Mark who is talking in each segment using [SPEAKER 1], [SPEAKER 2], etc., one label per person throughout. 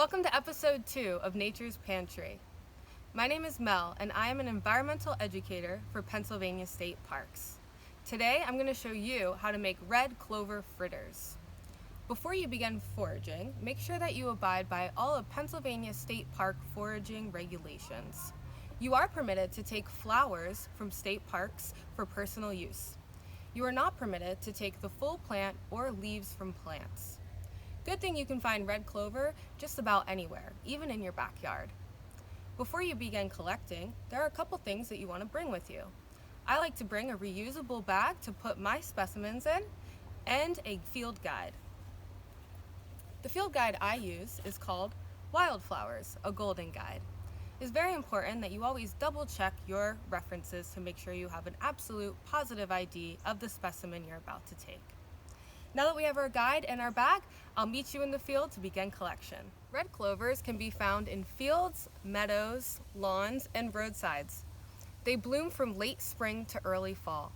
[SPEAKER 1] Welcome to episode 2 of Nature's Pantry. My name is Mel and I am an environmental educator for Pennsylvania State Parks. Today I'm going to show you how to make red clover fritters. Before you begin foraging, make sure that you abide by all of Pennsylvania State Park foraging regulations. You are permitted to take flowers from state parks for personal use. You are not permitted to take the full plant or leaves from plants. Good thing you can find red clover just about anywhere, even in your backyard. Before you begin collecting, there are a couple things that you want to bring with you. I like to bring a reusable bag to put my specimens in and a field guide. The field guide I use is called Wildflowers, a golden guide. It's very important that you always double check your references to make sure you have an absolute positive ID of the specimen you're about to take. Now that we have our guide and our bag, I'll meet you in the field to begin collection. Red clovers can be found in fields, meadows, lawns, and roadsides. They bloom from late spring to early fall.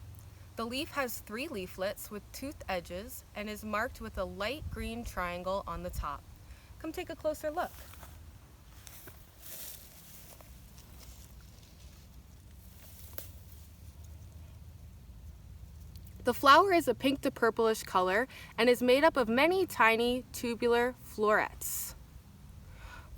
[SPEAKER 1] The leaf has 3 leaflets with toothed edges and is marked with a light green triangle on the top. Come take a closer look. The flower is a pink to purplish color and is made up of many tiny tubular florets.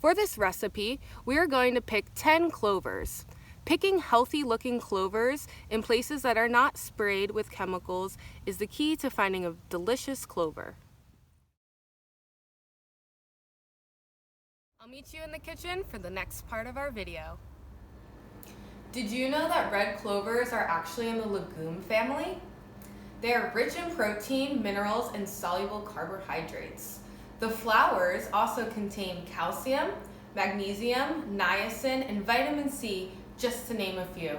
[SPEAKER 1] For this recipe, we are going to pick 10 clovers. Picking healthy looking clovers in places that are not sprayed with chemicals is the key to finding a delicious clover. I'll meet you in the kitchen for the next part of our video. Did you know that red clovers are actually in the legume family? They are rich in protein, minerals, and soluble carbohydrates. The flowers also contain calcium, magnesium, niacin, and vitamin C, just to name a few.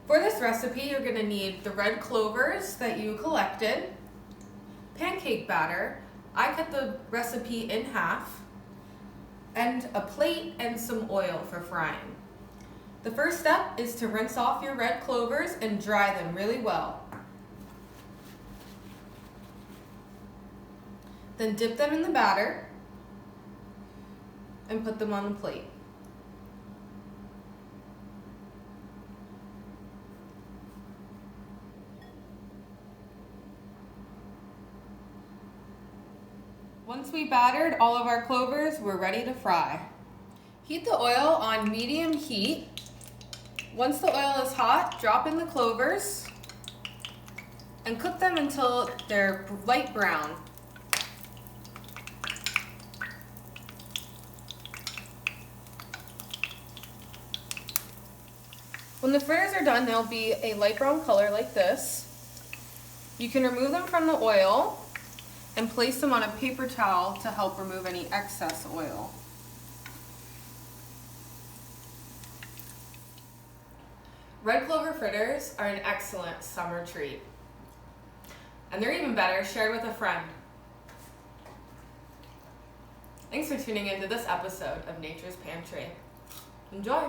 [SPEAKER 1] For this recipe, you're going to need the red clovers that you collected, pancake batter. I cut the recipe in half, and a plate and some oil for frying. The first step is to rinse off your red clovers and dry them really well. Then dip them in the batter and put them on the plate. Once we battered all of our clovers, we're ready to fry. Heat the oil on medium heat. Once the oil is hot, drop in the clovers and cook them until they're light brown. When the fritters are done, they'll be a light brown color like this. You can remove them from the oil and place them on a paper towel to help remove any excess oil. Red clover fritters are an excellent summer treat. And they're even better shared with a friend. Thanks for tuning into this episode of Nature's Pantry. Enjoy!